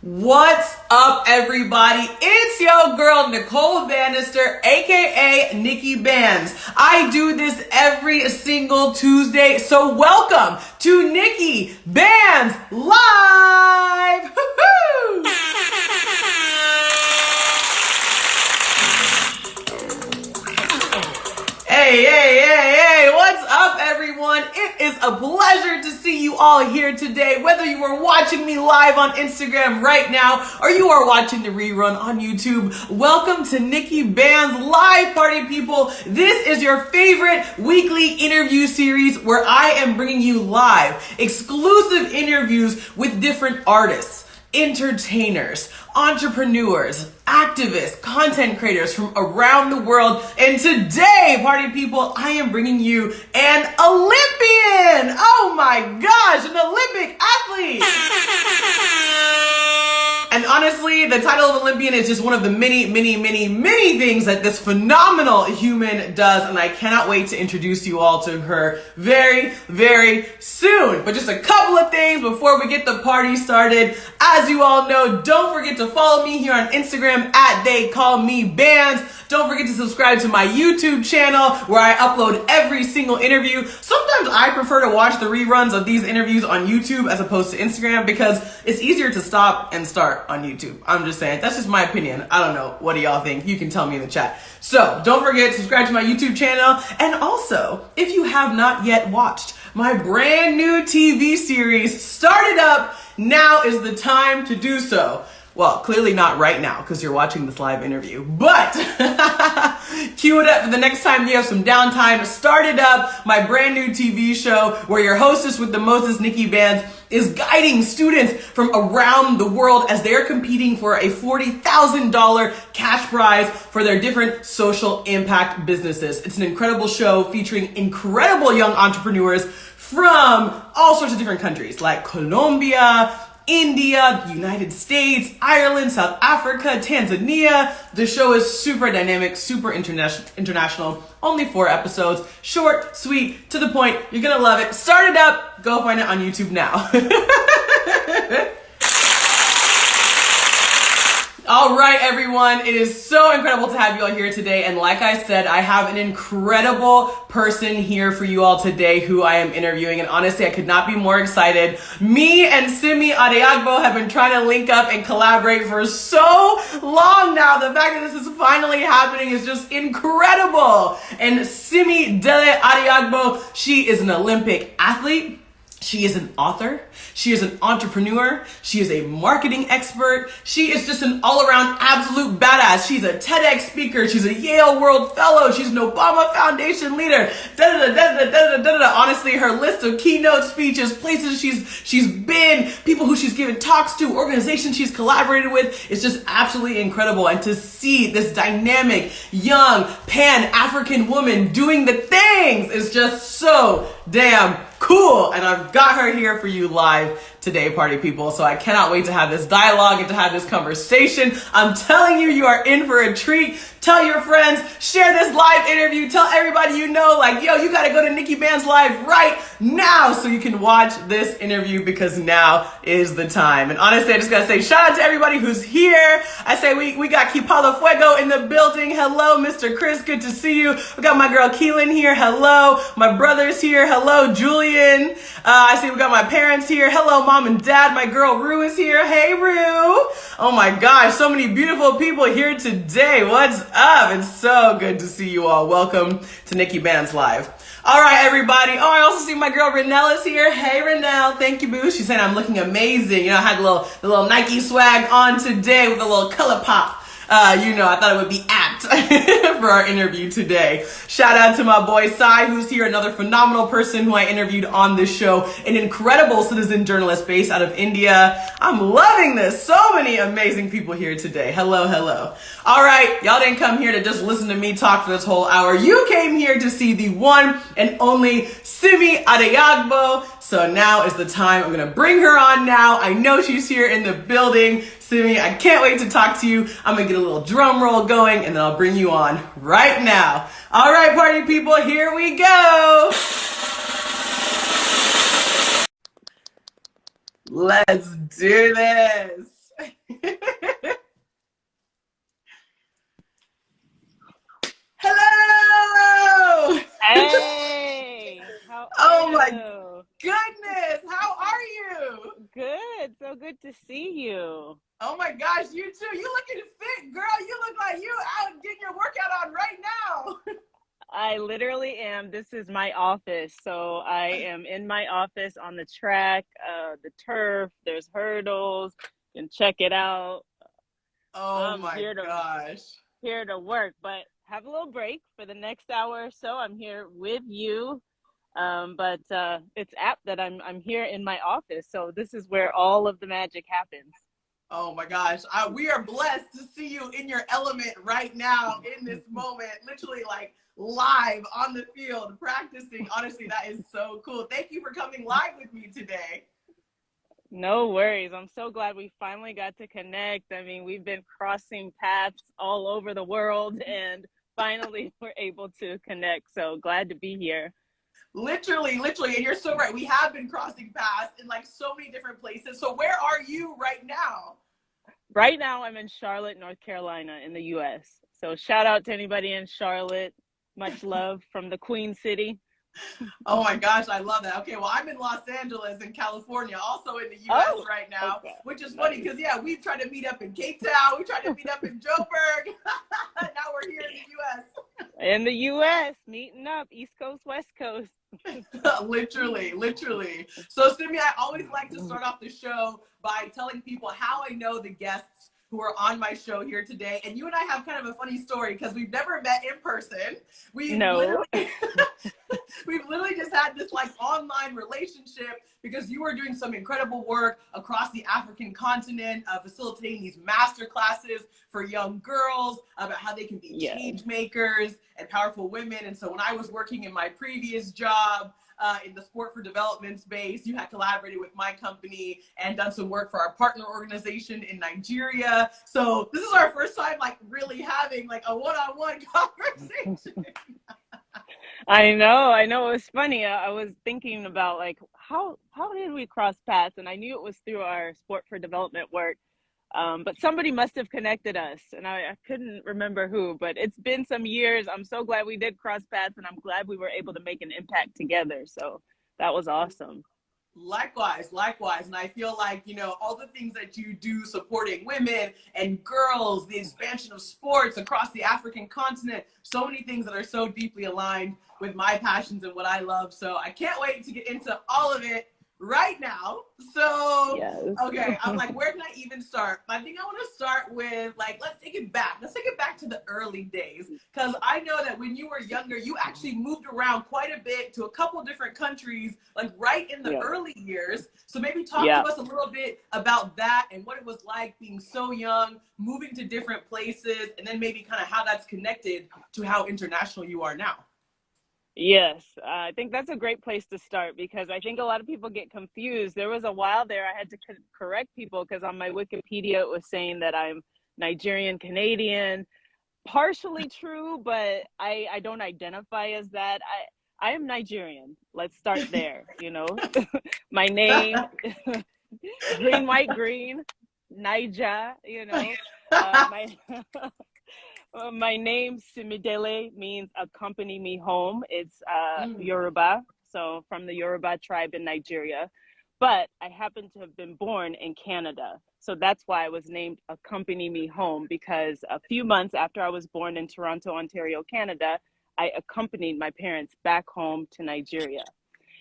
What's up, everybody? It's your girl, Nicole Banister, aka NIKKI BANZ. I do this every single Tuesday, so welcome to NIKKI BANZ Live! Woo-hoo! Hey, what's up, everyone? It is a pleasure to see you all here today, whether you are watching me live on Instagram right now or you are watching the rerun on YouTube. Welcome to NIKKI BANZ Live, party people. This is your favorite weekly interview series where I am bringing you live, exclusive interviews with different artists, entertainers, entrepreneurs, activists, content creators from around the world. And today, party people, I am bringing you an Olympian. Oh my gosh, an Olympic athlete. And honestly, the title of Olympian is just one of the many things that this phenomenal human does. And I cannot wait to introduce you all to her very soon. But just a couple of things before we get the party started. As you all know, don't forget to follow me here on Instagram at @TheyCallMeBands. Don't forget to subscribe to my YouTube channel where I upload every single interview. Sometimes I prefer to watch the reruns of these interviews on YouTube as opposed to Instagram because it's easier to stop and start on YouTube. I'm just saying, that's just my opinion. I don't know. What do y'all think? You can tell me in the chat. So don't forget to subscribe to my YouTube channel. And also, if you have not yet watched my brand new TV series, Started Up, now is the time to do so. Well, clearly not right now because you're watching this live interview, but cue it up for the next time you have some downtime. Started Up, my brand new TV show where your hostess with the mostest, NIKKI BANZ, is guiding students from around the world as they're competing for a $40,000 cash prize for their different social impact businesses. It's an incredible show featuring incredible young entrepreneurs from all sorts of different countries like Colombia, India, the United States, Ireland, South Africa, Tanzania. The show is super dynamic, super international. Only 4 episodes. Short, sweet, to the point. You're gonna love it. Started Up. Go find it on YouTube now. All right, everyone. It is so incredible to have you all here today. And like I said, I have an incredible person here for you all today who I am interviewing. And honestly, I could not be more excited. Me and Simidele Adeagbo have been trying to link up and collaborate for so long now. The fact that this is finally happening is just incredible. And Simidele Adeagbo, she is an Olympic athlete. She is an author. She is an entrepreneur. She is a marketing expert. She is just an all-around absolute badass. She's a TEDx speaker. She's a Yale World Fellow. She's an Obama Foundation leader. Honestly, her list of keynote speeches, places she's been, people who she's given talks to, organizations she's collaborated with, is just absolutely incredible. And to see this dynamic, young, Pan-African woman doing the things is just so damn cool. And I've got her here for you live today, party people. So I cannot wait to have this dialogue and to have this conversation. I'm telling you, you are in for a treat. Tell your friends, share this live interview, tell everybody you know, like, yo, you gotta go to NIKKI BANZ Live right now so you can watch this interview because now is the time. And honestly, I just gotta say shout out to everybody who's here. I say we got Kipala Fuego in the building. Hello, Mr. Chris, good to see you. We got my girl Keelan here. Hello. My brother's here. Hello, Julian. I see we got my parents here. Hello, Mom and Dad. My girl Rue is here. Hey, Rue. Oh my gosh, so many beautiful people here today. What's up? It's so good to see you all. Welcome to NIKKI BANZ Live. All right, everybody. Oh, I also see my girl Renelle is here. Hey, Renelle. Thank you, boo. She's saying I'm looking amazing. You know, I had the little Nike swag on today with a little color pop. I thought it would be apt for our interview today. Shout out to my boy Sai, who's here, another phenomenal person who I interviewed on this show, an incredible citizen journalist based out of India. I'm loving this. So many amazing people here today. Hello. All right, y'all didn't come here to just listen to me talk for this whole hour. You came here to see the one and only Simidele Adeagbo. So now is the time. I'm gonna bring her on now. I know she's here in the building. Simi, I can't wait to talk to you. I'm gonna get a little drum roll going and then I'll bring you on right now. All right, party people, here we go. Let's do this. Hello! Hey, how are Oh my you? goodness, how are you? Good. So good to see you. Oh my gosh, you too. You looking fit, girl. You look like you out getting your workout on right now. I literally am. This is my office. So I am in my office on the track, the turf, there's hurdles. You can check it out. Oh I'm my gosh. here to work, but have a little break for the next hour or so. I'm here with you. But it's apt that I'm here in my office. So this is where all of the magic happens. Oh my gosh. We are blessed to see you in your element right now in this moment, literally like live on the field practicing. Honestly, that is so cool. Thank you for coming live with me today. No worries. I'm so glad we finally got to connect. I mean, we've been crossing paths all over the world and finally we're able to connect. So glad to be here. Literally. And you're so right. We have been crossing paths in like so many different places. So where are you right now? Right now, I'm in Charlotte, North Carolina, in the US. So shout out to anybody in Charlotte. Much love from the Queen City. Oh my gosh, I love that. Okay, well, I'm in Los Angeles in California, also in the US Oh, right now, okay. which is funny Nice. because, yeah, we've tried to meet up in Cape Town, we tried to meet up in Joburg. Now we're here in the In the US, meeting up, East Coast, West Coast. US. Literally. So, Simi, I always like to start off the show by telling people how I know the guests who are on my show here today. And you and I have kind of a funny story because we've never met in person. We've No. literally we've literally just had this like online relationship because you are doing some incredible work across the African continent, facilitating these master classes for young girls about how they can be Yeah. change makers and powerful women. And so when I was working in my previous job, in the sport for development space, you had collaborated with my company and done some work for our partner organization in Nigeria. So this is our first time like really having like a one-on-one conversation. I know. It was funny. I was thinking about like how did we cross paths? And I knew it was through our sport for development work. But somebody must have connected us, and I couldn't remember who. But it's been some years. I'm so glad we did cross paths, and I'm glad we were able to make an impact together. So that was awesome. Likewise. And I feel like, all the things that you do supporting women and girls, the expansion of sports across the African continent, so many things that are so deeply aligned with my passions and what I love. So I can't wait to get into all of it right now. So, Yes. okay, I'm like, where can I even start? I think I want to start with like, let's take it back. Let's take it back to the early days. Because I know that when you were younger, you actually moved around quite a bit to a couple different countries, like right in the Yeah. early years. So maybe talk to Yeah. us a little bit about that and what it was like being so young, moving to different places, and then maybe kind of how that's connected to how international you are now. Yes, I think that's a great place to start because I think a lot of people get confused. There was a while there I had to correct people because on my Wikipedia it was saying that I'm Nigerian Canadian. Partially true, but I don't identify as that. I am Nigerian. Let's start there, you know. My name, green, white, green, Niger, you know. My my name Simidele means accompany me home. It's Mm. Yoruba, so from the Yoruba tribe in Nigeria. But I happen to have been born in Canada. So that's why I was named Accompany Me Home, because a few months after I was born in Toronto, Ontario, Canada, I accompanied my parents back home to Nigeria.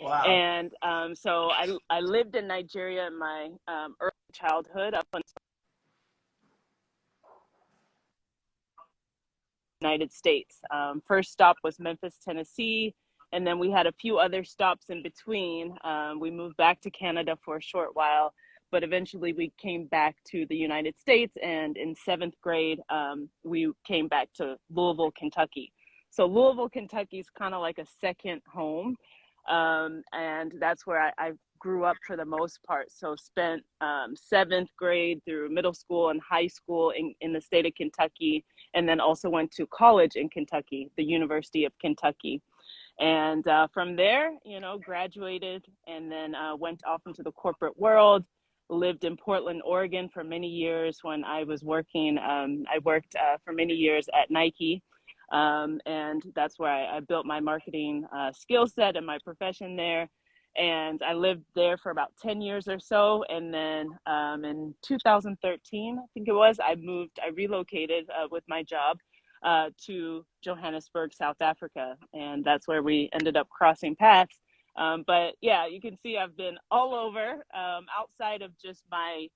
Wow. And so I lived in Nigeria in my early childhood up until the United States. First stop was Memphis, Tennessee. And then we had a few other stops in between. We moved back to Canada for a short while, but eventually we came back to the United States. And in seventh grade, we came back to Louisville, Kentucky. So Louisville, Kentucky is kind of like a second home. And that's where I grew up for the most part. So spent seventh grade through middle school and high school in the state of Kentucky, and then also went to college in Kentucky, the University of Kentucky. And from there, you know, graduated and then went off into the corporate world. lived in Portland, Oregon for many years when I was working. I worked for many years at Nike. And that's where I built my marketing skill set and my profession there. And I lived there for about 10 years or so. And then in 2013, I think it was, I relocated with my job to Johannesburg, South Africa. And that's where we ended up crossing paths. But yeah, you can see I've been all over outside of just my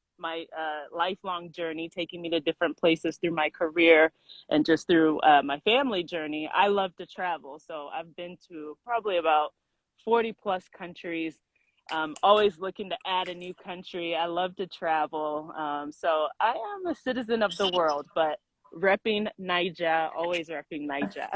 lifelong journey, taking me to different places through my career and just through my family journey. I love to travel. So I've been to probably about 40 plus countries, always looking to add a new country. I love to travel. So I am a citizen of the world, but repping Niger, always repping Niger.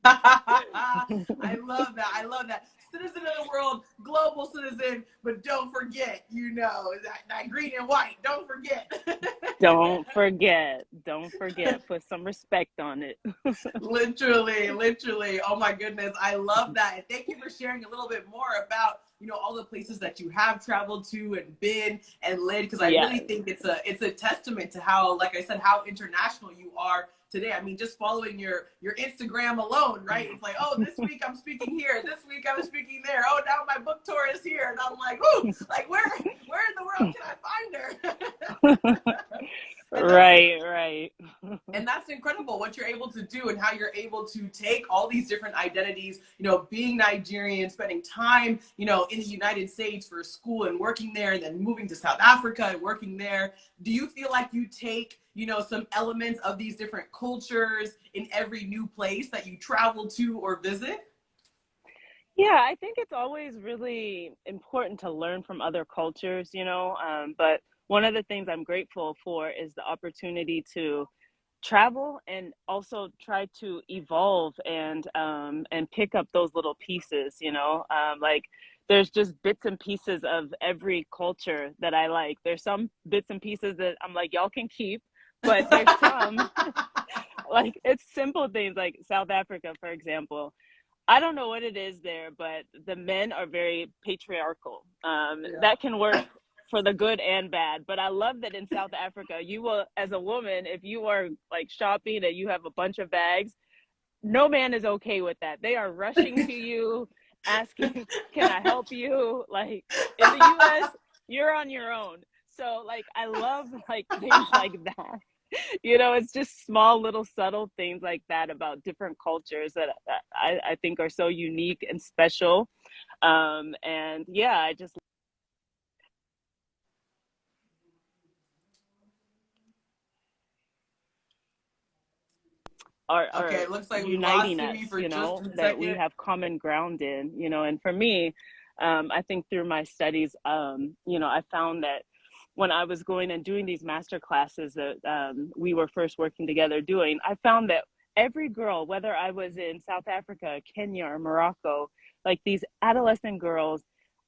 I love that. I love that. Citizen of the world, global citizen, but don't forget, that green and white. Don't forget. Don't forget. Don't forget. Put some respect on it. Literally, literally. Oh my goodness. I love that. And thank you for sharing a little bit more about, all the places that you have traveled to and been and lived. Because I really think it's a testament to how, like I said, how international you are today. I mean, just following your Instagram alone, right? It's like, oh, this week I'm speaking here. This week I was speaking there. Oh, now my book tour is here. And I'm like, ooh, like where in the world can I find her? Right. And that's incredible what you're able to do and how you're able to take all these different identities, being Nigerian, spending time, in the United States for school and working there, and then moving to South Africa and working there. Do you feel like you take, some elements of these different cultures in every new place that you travel to or visit? Yeah, I think it's always really important to learn from other cultures, but one of the things I'm grateful for is the opportunity to travel and also try to evolve and pick up those little pieces, like there's just bits and pieces of every culture that I like. There's some bits and pieces that I'm like, y'all can keep, but there's some like it's simple things like South Africa, for example. I don't know what it is there, but the men are very patriarchal. That can work for the good and bad. But I love that in South Africa, you will, as a woman, if you are like shopping and you have a bunch of bags, no man is okay with that. They are rushing to you, asking, can I help you? Like in the US, you're on your own. So like, I love like things like that. It's just small little subtle things like that about different cultures that I think are so unique and special. And yeah, I just are Okay, it looks like we lost uniting us, Simi for just a that we second. have common ground in, and for me, I think through my studies, I found that when I was going and doing these master classes that we were first working together doing, I found that every girl, whether I was in South Africa, Kenya, or Morocco, like these adolescent girls,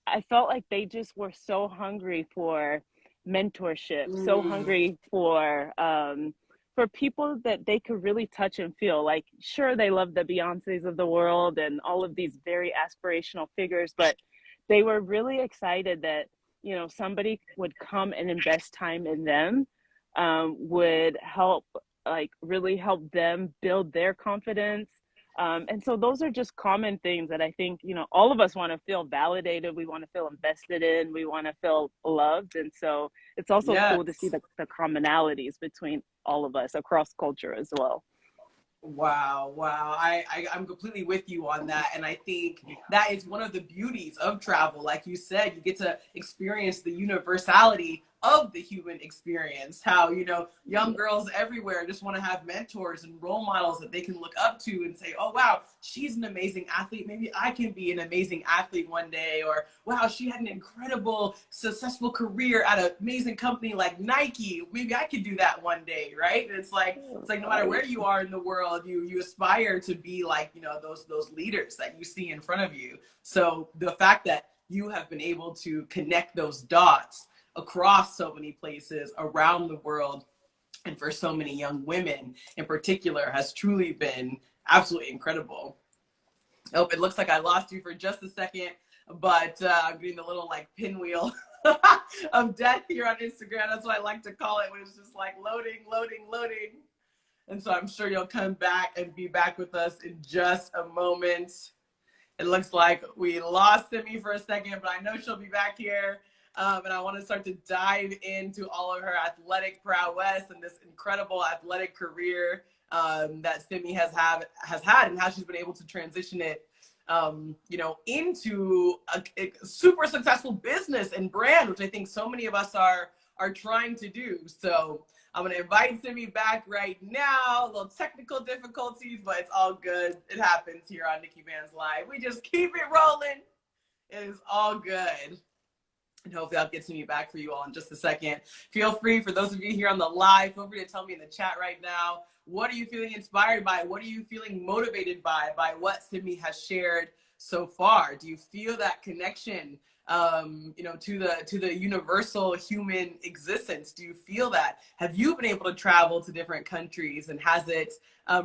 I felt like they just were so hungry for mentorship, so hungry for people that they could really touch and feel. Like, sure, they love the Beyoncés of the world and all of these very aspirational figures, but they were really excited that somebody would come and invest time in them, would help, like really help them build their confidence. And so those are just common things that I think, all of us want to feel validated. We want to feel invested in, we want to feel loved. And so it's also cool to see the commonalities between all of us across culture as well. Wow. I'm completely with you on that. And I think that is one of the beauties of travel. Like you said, you get to experience the universality of the human experience. How, young girls everywhere just want to have mentors and role models that they can look up to and say, oh, wow, she's an amazing athlete. Maybe I can be an amazing athlete one day. Or, wow, she had an incredible, successful career at an amazing company like Nike. Maybe I could do that one day, right? And it's like no matter where you are in the world, you aspire to be like, those leaders that you see in front of you. So the fact that you have been able to connect those dots across so many places around the world, and for so many young women in particular, has truly been absolutely incredible. Oh, it looks like I lost you for just a second, but I'm getting the little like pinwheel of death here on Instagram. That's what I like to call it, when it's just like loading, loading, loading. And so I'm sure you'll come back and be back with us in just a moment. It looks like we lost Simi for a second, but I know she'll be back here. And I want to start to dive into all of her athletic prowess and this incredible athletic career that Simi has had, and how she's been able to transition it, into a super successful business and brand, which I think so many of us are trying to do. So I'm going to invite Simi back right now. A little technical difficulties, but it's all good. It happens here on NIKKI BANZ Live. We just keep it rolling. It is all good. And hopefully I'll get Simi back for you all in just a second. Feel free, for those of you here on the live, feel free to tell me in the chat right now, what are you feeling inspired by? What are you feeling motivated by what Simi has shared so far? Do you feel that connection, to the universal human existence? Do you feel that? Have you been able to travel to different countries, and has it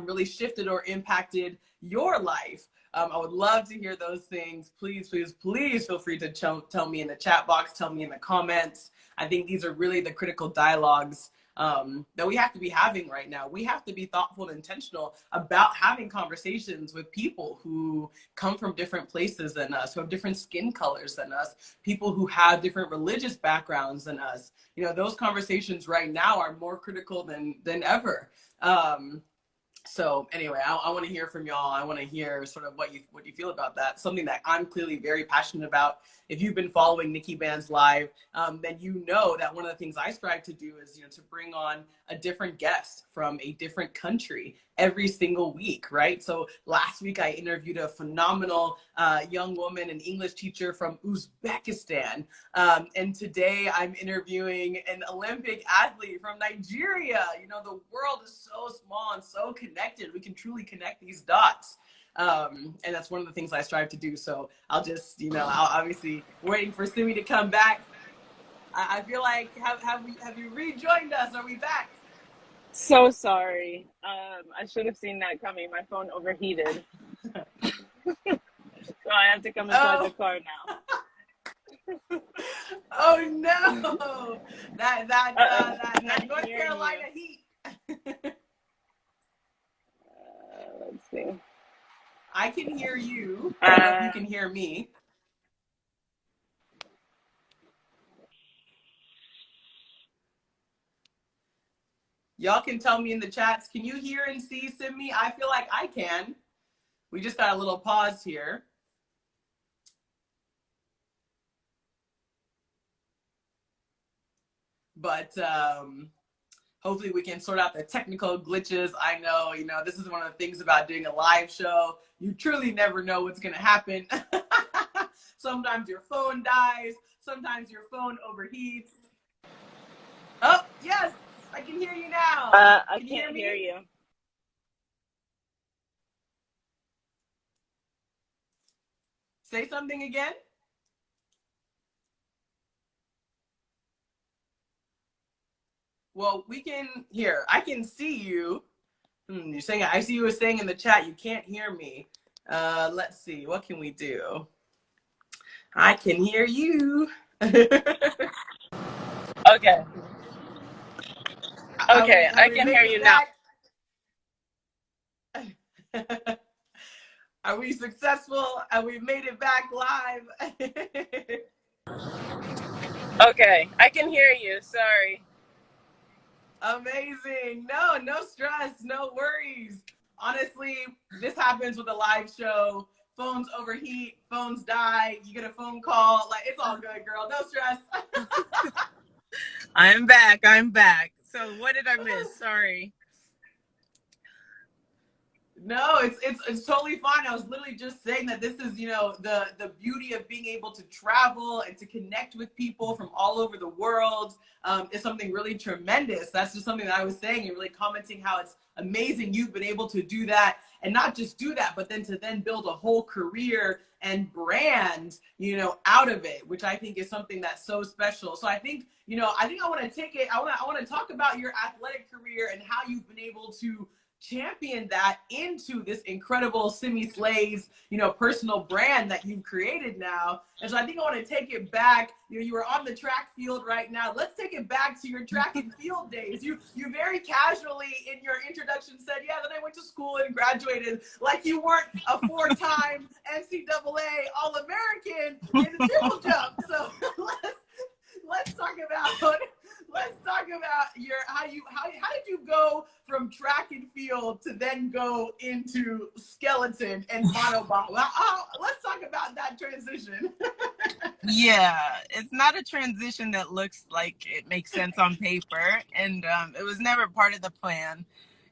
really shifted or impacted your life? I would love to hear those things. Please, please, please feel free to tell me in the chat box, tell me in the comments. I think these are really the critical dialogues that we have to be having right now. We have to be thoughtful and intentional about having conversations with people who come from different places than us, who have different skin colors than us, people who have different religious backgrounds than us. Those conversations right now are more critical than ever. So anyway, I want to hear from y'all. I want to hear sort of what you feel about that. Something that I'm clearly very passionate about. If you've been following NIKKI BANZ Live, then you know that one of the things I strive to do is, to bring on a different guest from a different country every single week, right? So last week I interviewed a phenomenal young woman, an English teacher from Uzbekistan. And today I'm interviewing an Olympic athlete from Nigeria. The world is so small and so connected. We can truly connect these dots. And that's one of the things I strive to do. So I'll just, I'll obviously waiting for Simi to come back. I feel like, have you rejoined us? Are we back? So sorry. I should have seen that coming. My phone overheated. So I have to come inside the car now. Oh no! That North Carolina heat. Let's see. I can hear you. I don't know if you can hear me. Y'all can tell me in the chats. Can you hear and see Simi? I feel like I can. We just got a little pause here. But hopefully we can sort out the technical glitches. I know, this is one of the things about doing a live show. You truly never know what's going to happen. Sometimes your phone dies. Sometimes your phone overheats. Oh, yes. I can hear you now. I can't hear you. Say something again. Well, I can see you. You're saying, I see you saying in the chat, you can't hear me. Let's see, what can we do? I can hear you. Okay. Okay, I can hear you now. Are we successful? Have we made it back live? Okay, I can hear you. Sorry. Amazing. No stress, no worries. Honestly, this happens with a live show. Phones overheat, phones die, you get a phone call. Like, it's all good, girl. No stress. I'm back. So what did I miss? Sorry. No, it's totally fine. I was literally just saying that this is, the beauty of being able to travel and to connect with people from all over the world is something really tremendous. That's just something that I was saying, and really commenting how it's amazing you've been able to do that, and not just do that, but then to build a whole career and brand, out of it, which I think is something that's so special. So I think, I want to take it. I want to talk about your athletic career and how you've been able to championed that into this incredible Simi Sleighs, personal brand that you've created now. And so I think I want to take it back. You were on the track field right now. Let's take it back to your track and field days. You very casually in your introduction said, yeah, then I went to school and graduated, like you weren't a four-time NCAA All-American in the triple jump. So let's talk about how did you go from track and field to then go into skeleton and monobomb? Let's talk about that transition. Yeah, it's not a transition that looks like it makes sense on paper, and it was never part of the plan.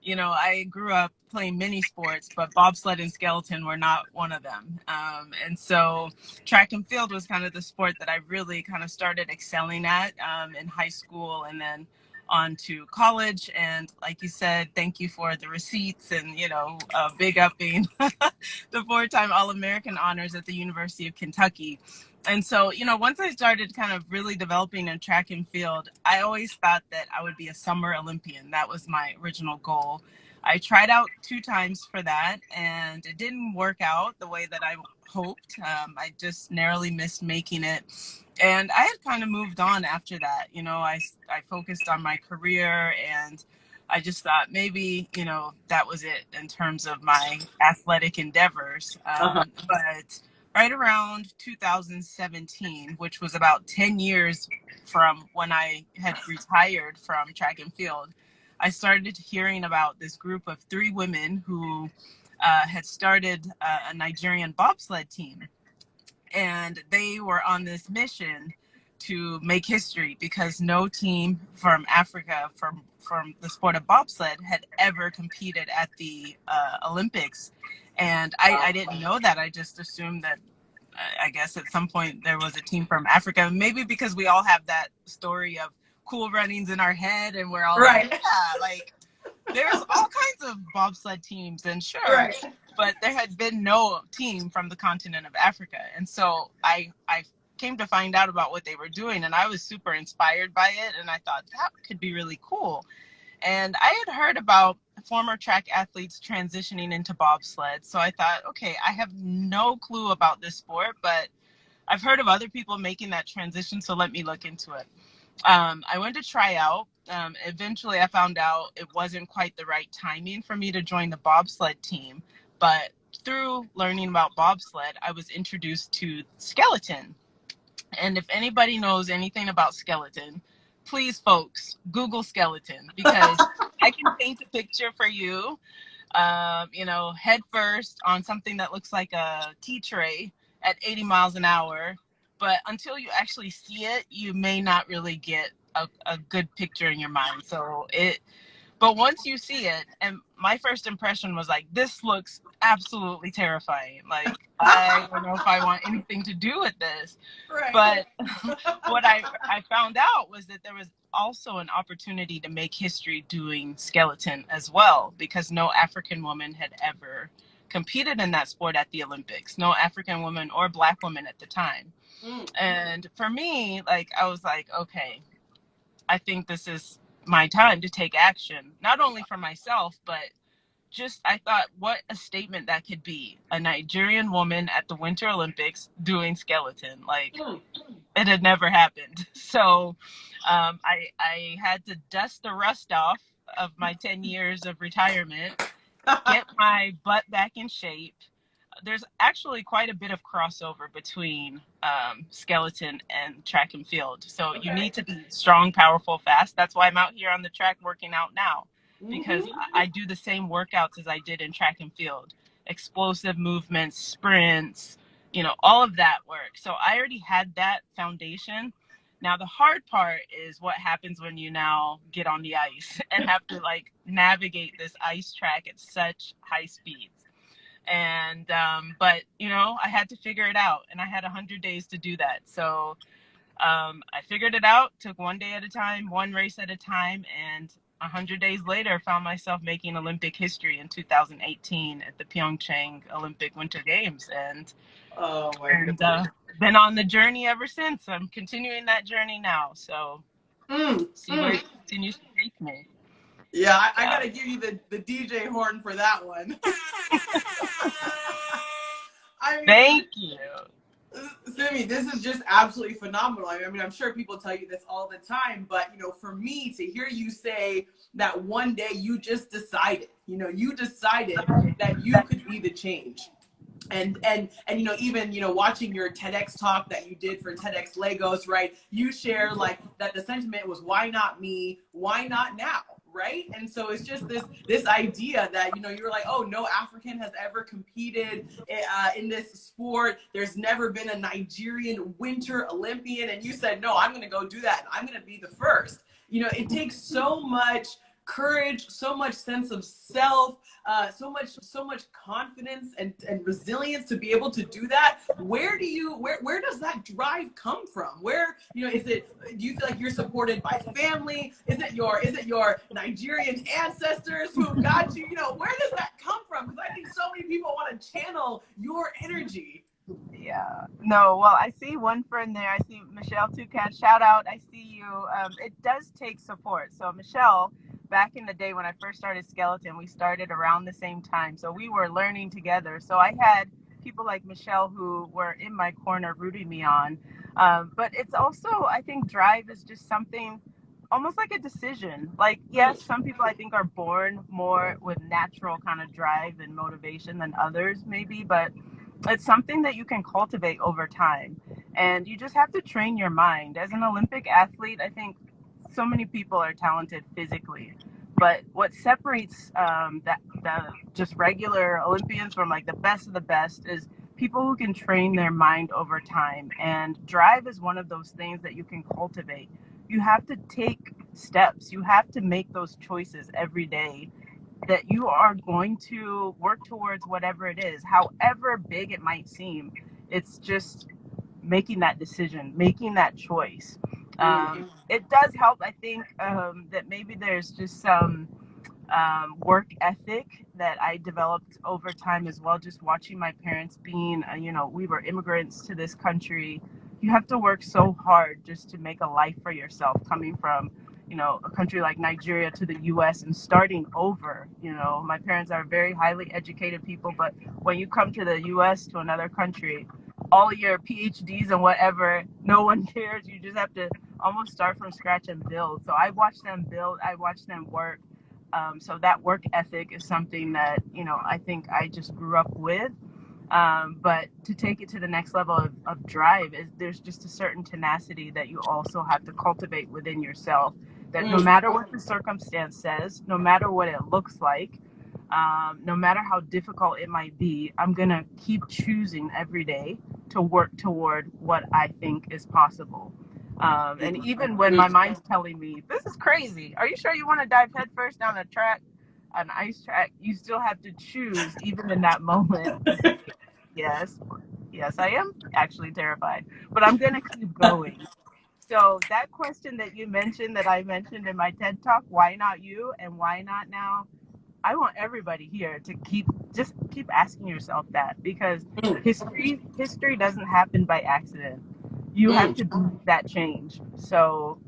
I grew up playing mini sports, but bobsled and skeleton were not one of them. And so track and field was kind of the sport that I really kind of started excelling at in high school and then on to college. And like you said, thank you for the receipts and, big up being the four-time All-American honors at the University of Kentucky. And so, once I started kind of really developing in track and field, I always thought that I would be a summer Olympian. That was my original goal. I tried out 2 times for that, and it didn't work out the way that I hoped. I just narrowly missed making it. And I had kind of moved on after that. I focused on my career, and I just thought maybe, that was it in terms of my athletic endeavors. But right around 2017, which was about 10 years from when I had retired from track and field, I started hearing about this group of 3 women who had started a Nigerian bobsled team. And they were on this mission to make history because no team from Africa from the sport of bobsled had ever competed at the Olympics. And I didn't know that. I just assumed that I guess at some point there was a team from Africa, maybe because we all have that story of Cool Runnings in our head and we're all right. Like, yeah, like there's all kinds of bobsled teams and sure, right. But there had been no team from the continent of Africa. And so I came to find out about what they were doing and I was super inspired by it. And I thought that could be really cool. And I had heard about former track athletes transitioning into bobsled. So I thought, okay, I have no clue about this sport, but I've heard of other people making that transition. So let me look into it. I went to try out. Eventually I found out it wasn't quite the right timing for me to join the bobsled team. But through learning about bobsled, I was introduced to skeleton. And if anybody knows anything about skeleton, please, folks, Google skeleton because I can paint a picture for you, head first on something that looks like a tea tray at 80 miles an hour. But until you actually see it, you may not really get a good picture in your mind. But once you see it, and my first impression was like, this looks absolutely terrifying. Like, I don't know if I want anything to do with this. Right. But what I found out was that there was also an opportunity to make history doing skeleton as well, because no African woman had ever competed in that sport at the Olympics. No African woman or Black woman at the time. And for me, like, I was like, okay, I think this is my time to take action, not only for myself, but just I thought what a statement that could be. A Nigerian woman at the Winter Olympics doing skeleton. Like, it had never happened. So I had to dust the rust off of my 10 years of retirement, get my butt back in shape. There's actually quite a bit of crossover between skeleton and track and field. So you need to be strong, powerful, fast. That's why I'm out here on the track working out now, because I do the same workouts as I did in track and field. Explosive movements, sprints, all of that work. So I already had that foundation. Now the hard part is what happens when you now get on the ice and have to like navigate this ice track at such high speeds. And but I had to figure it out, and I had 100 days to do that. So I figured it out, took one day at a time, one race at a time, and 100 days later found myself making Olympic history in 2018 at the Pyeongchang Olympic Winter Games. And been on the journey ever since. I'm continuing that journey now, so see where it continues to take me. Yeah, I gotta give you the DJ horn for that one. I mean, Thank you. Simi, this is just absolutely phenomenal. I mean, I'm sure people tell you this all the time, but you know, for me to hear you say that one day you just decided, you decided that you could be the change. And you know, even watching your TEDx talk that you did for TEDx Lagos, right? You share like that the sentiment was, why not me? Why not now? Right? And so it's just this idea that you were like, oh, no African has ever competed in this sport. There's never been a Nigerian Winter Olympian, and you said, no, I'm going to go do that. And I'm going to be the first. It takes so much courage, so much sense of self, so much confidence and resilience to be able to do that. Where does that drive come from? Where, is it, do you feel like you're supported by family? Is it your Nigerian ancestors who got you? Where does that come from? Because I think so many people want to channel your energy. Yeah. No, well, I see one friend there. I see Michelle Toucan. Shout out. I see you. It does take support. So Michelle, back in the day when I first started Skeleton, we started around the same time. So we were learning together. So I had people like Michelle who were in my corner rooting me on. But it's also, I think drive is just something almost like a decision. Like, yes, some people I think are born more with natural kind of drive and motivation than others maybe, but it's something that you can cultivate over time, and you just have to train your mind. As an Olympic athlete, I think so many people are talented physically, but what separates the just regular Olympians from like the best of the best is people who can train their mind over time. And drive is one of those things that you can cultivate. You have to take steps. You have to make those choices every day that you are going to work towards whatever it is, however big it might seem. It's just making that decision, making that choice. It does help, I think, that maybe there's just some work ethic that I developed over time as well. Just watching my parents being, we were immigrants to this country. You have to work so hard just to make a life for yourself coming from a country like Nigeria to the US and starting over. My parents are very highly educated people, but when you come to the US, to another country, all your PhDs and whatever, no one cares. You just have to almost start from scratch and build. So I watched them build, I watched them work. So that work ethic is something that, I think I just grew up with. But to take it to the next level of drive, there's just a certain tenacity that you also have to cultivate within yourself, that no matter what the circumstance says, no matter what it looks like, no matter how difficult it might be, I'm going to keep choosing every day to work toward what I think is possible. And even when my mind's telling me, this is crazy, are you sure you want to dive headfirst down an ice track? You still have to choose, even in that moment, to say, yes, I am actually terrified, but I'm going to keep going. So that question that you mentioned, that I mentioned in my TED Talk, why not you and why not now? I want everybody here to keep asking yourself that, because history doesn't happen by accident. You have to be that change. So,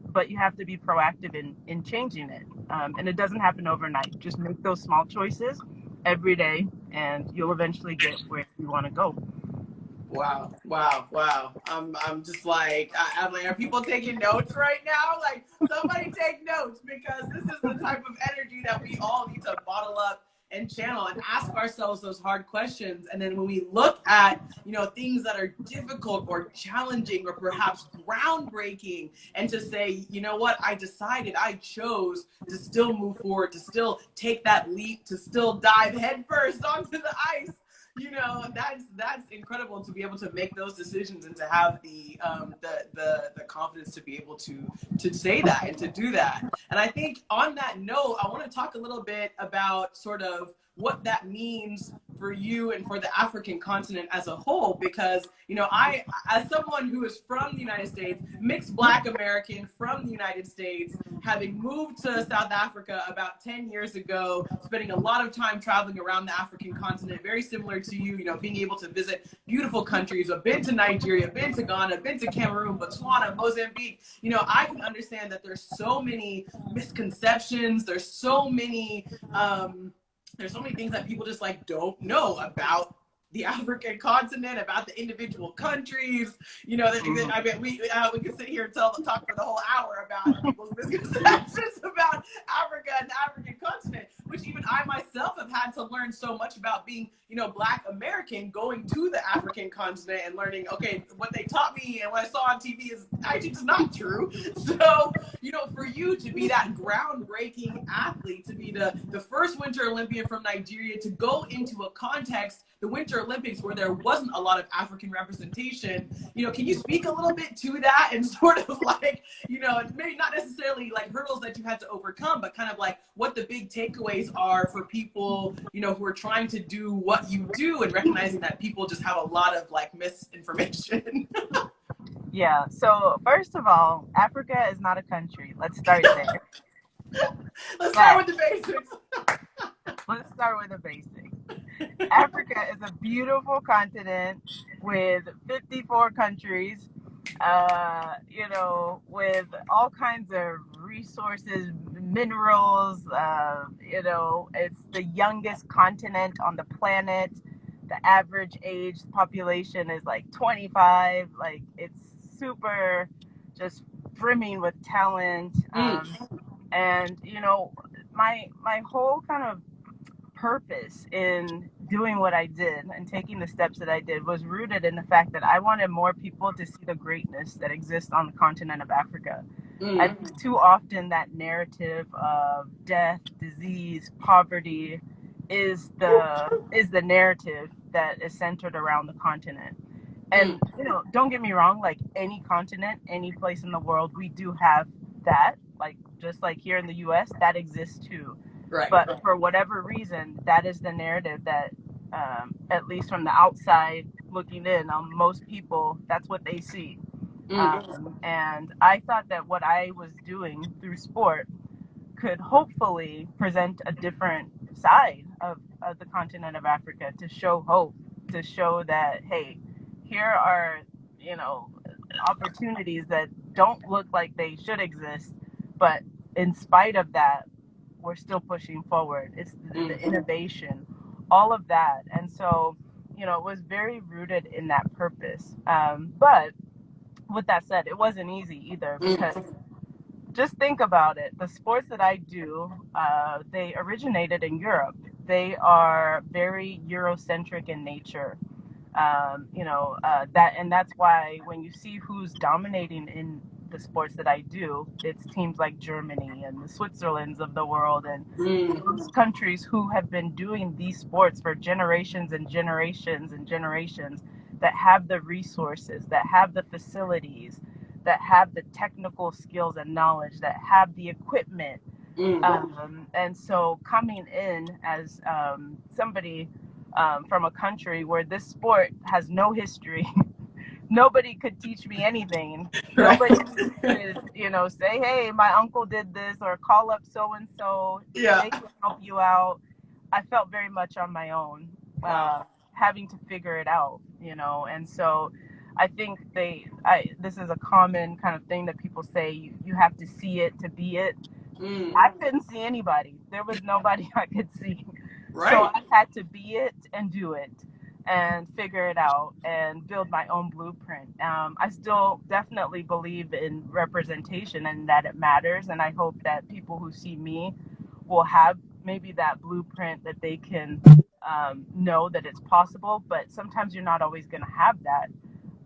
but you have to be proactive in changing it. And it doesn't happen overnight. Just make those small choices every day, and you'll eventually get where you want to go. Wow. I'm just like, I'm like, are people taking notes right now? Like, somebody take notes, because this is the type of energy that we all need to bottle up and channel and ask ourselves those hard questions. And then when we look at, things that are difficult or challenging or perhaps groundbreaking, and to say, you know what, I decided, I chose to still move forward, to still take that leap, to still dive headfirst onto the ice. That's incredible, to be able to make those decisions and to have the confidence to be able to say that and to do that. And I think on that note, I want to talk a little bit about sort of what that means for you and for the African continent as a whole, because, you know, as someone who is from the United States, mixed Black American from the United States, having moved to South Africa about 10 years ago, spending a lot of time traveling around the African continent, very similar to you, you know, being able to visit beautiful countries. I've been to Nigeria, been to Ghana, been to Cameroon, Botswana, Mozambique. You know, I can understand that there's so many misconceptions. There's so many things that people just like don't know about the African continent, about the individual countries. You know, I mean, we could sit here and talk for the whole hour about people's misconceptions about Africa and the African continent, which even I myself have had to learn so much about, being, you know, Black American, going to the African continent and learning, okay, what they taught me and what I saw on TV is actually just not true. So, you know, for you to be that groundbreaking athlete, to be the first Winter Olympian from Nigeria, to go into a context, the Winter Olympics, where there wasn't a lot of African representation, you know, can you speak a little bit to that, and sort of like, you know, maybe not necessarily like hurdles that you had to overcome, but kind of like what the big takeaways are for people, you know, who are trying to do what you do, and recognizing that people just have a lot of like misinformation. Yeah. So first of all, Africa is not a country. Let's start there. Let's start with the basics. Let's start with the basics. Africa is a beautiful continent with 54 countries, you know, with all kinds of resources, minerals. You know, it's the youngest continent on the planet. The average age population is like 25. Like, it's super just brimming with talent. And, you know, my whole kind of purpose in doing what I did and taking the steps that I did was rooted in the fact that I wanted more people to see the greatness that exists on the continent of Africa. I think too often that narrative of death, disease, poverty is the narrative that is centered around the continent. And, you know, don't get me wrong, like any continent, any place in the world, we do have that, like just like here in the US, that exists too. Right. But for whatever reason, that is the narrative that, at least from the outside looking in, most people, that's what they see. And I thought that what I was doing through sport could hopefully present a different side of the continent of Africa, to show hope, to show that, hey, here are, you know, opportunities that don't look like they should exist, but in spite of that, we're still pushing forward. It's the innovation, all of that. And so, you know, it was very rooted in that purpose. But with that said, it wasn't easy either, because just think about it. The sports that I do, they originated in Europe. They are very Eurocentric in nature. You know, that's why when you see who's dominating in the sports that I do, it's teams like Germany and the Switzerlands of the world, and those countries who have been doing these sports for generations and generations and generations, that have the resources, that have the facilities, that have the technical skills and knowledge, that have the equipment. And so coming in as somebody from a country where this sport has no history, nobody could teach me anything. Right. Nobody could, you know, say, hey, my uncle did this, or call up so-and-so, they can help you out. I felt very much on my own, having to figure it out, you know. And so I think this is a common kind of thing that people say, you have to see it to be it. I couldn't see anybody. There was nobody I could see. Right. So I had to be it and do it and figure it out and build my own blueprint. I still definitely believe in representation and that it matters. And I hope that people who see me will have maybe that blueprint, that they can know that it's possible. But sometimes you're not always going to have that.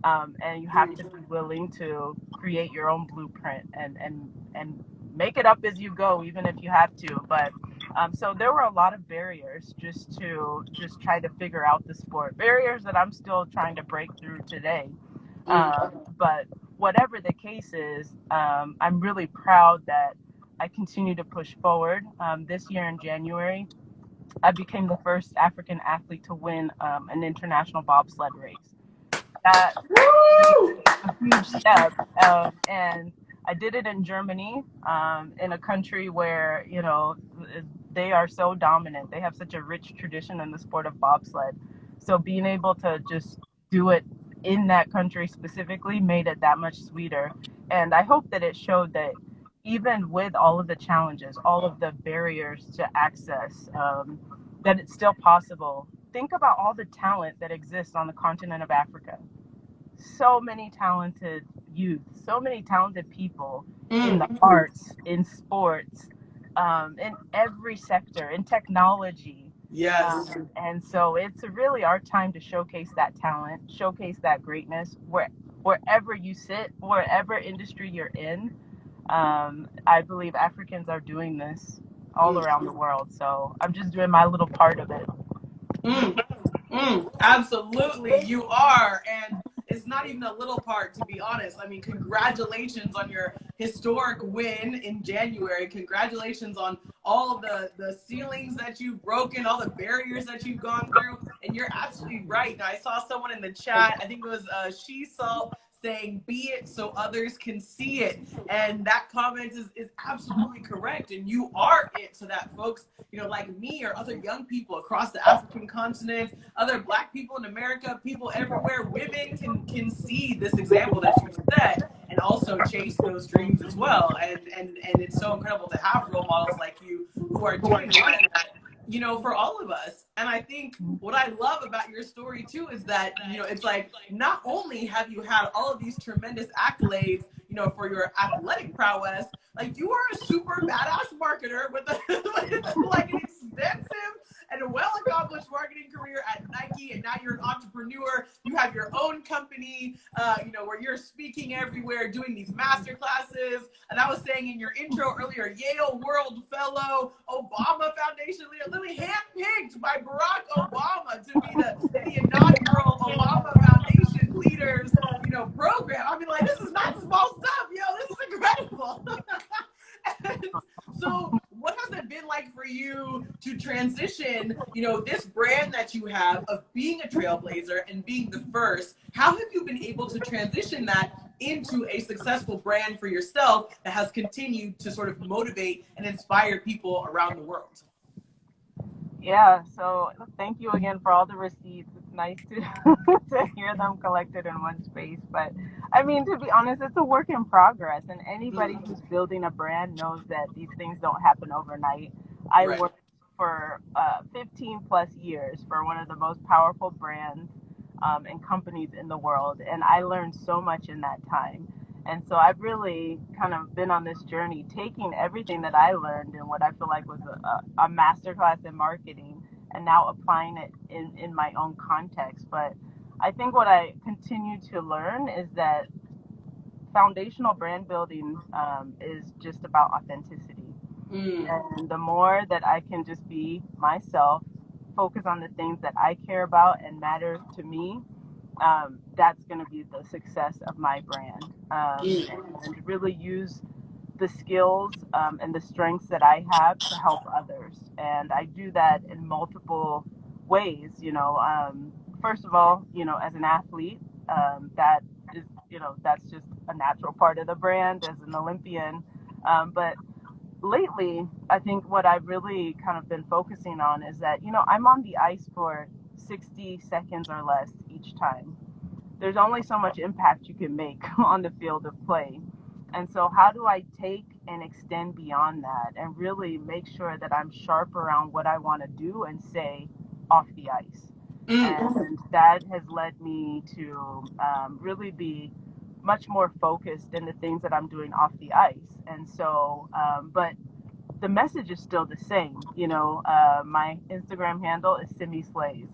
And you have to be willing to create your own blueprint and make it up as you go, even if you have to. But so there were a lot of barriers just try to figure out the sport. Barriers that I'm still trying to break through today. But whatever the case is, I'm really proud that I continue to push forward. This year in January, I became the first African athlete to win an international bobsled race. That Woo! a huge step. And I did it in Germany, in a country where, they are so dominant. They have such a rich tradition in the sport of bobsled. So being able to just do it in that country specifically made it that much sweeter. And I hope that it showed that even with all of the challenges, all of the barriers to access, that it's still possible. Think about all the talent that exists on the continent of Africa. So many talented youth, so many talented people in the arts, in sports, in every sector, in technology. Yes. And so it's really our time to showcase that talent, showcase that greatness wherever you sit, wherever industry you're in. I believe Africans are doing this all around the world. So I'm just doing my little part of it. Absolutely, you are. And it's not even a little part, to be honest. I mean, congratulations on your historic win in January. Congratulations on all of the ceilings that you've broken, all the barriers that you've gone through. And you're absolutely right. Now, I saw someone in the chat, I think it was She Salt, saying, be it so others can see it. And that comment is absolutely correct. And you are it so that folks, like me or other young people across the African continent, other Black people in America, people everywhere, women can see this example that you set and also chase those dreams as well. And it's so incredible to have role models like you who are doing that, for all of us. And I think what I love about your story too is that, it's like, not only have you had all of these tremendous accolades, for your athletic prowess, like you are a super badass marketer with like an extensive and well-accomplished marketing career at Nike, and now you're an entrepreneur. You have your own company, where you're speaking everywhere, doing these master classes. And I was saying in your intro earlier, Yale World Fellow, Obama Foundation leader, literally handpicked by Barack Obama to be the inaugural Obama Foundation leaders, program. I mean, like, this is not small stuff, this is incredible. And so what has it been like for you to transition, this brand that you have of being a trailblazer and being the first? How have you been able to transition that into a successful brand for yourself that has continued to sort of motivate and inspire people around the world? Yeah, so thank you again for all the receipts. It's nice to to hear them collected in one space. But I mean, to be honest, it's a work in progress, and anybody who's building a brand knows that these things don't happen overnight. I Right. worked for 15 plus years for one of the most powerful brands and companies in the world, and I learned so much in that time. And so I've really kind of been on this journey, taking everything that I learned in what I feel like was a masterclass in marketing, and now applying it in my own context. But I think what I continue to learn is that foundational brand building is just about authenticity. And the more that I can just be myself, focus on the things that I care about and matter to me, that's going to be the success of my brand. And really use the skills and the strengths that I have to help others. And I do that in multiple ways. First of all, as an athlete, that is, that's just a natural part of the brand as an Olympian. But lately, I think what I've really kind of been focusing on is that, I'm on the ice for 60 seconds or less each time. There's only so much impact you can make on the field of play. And so, how do I take and extend beyond that and really make sure that I'm sharp around what I want to do and say off the ice? And that has led me to really be much more focused in the things that I'm doing off the ice. And so, but the message is still the same. My Instagram handle is Simi Slays.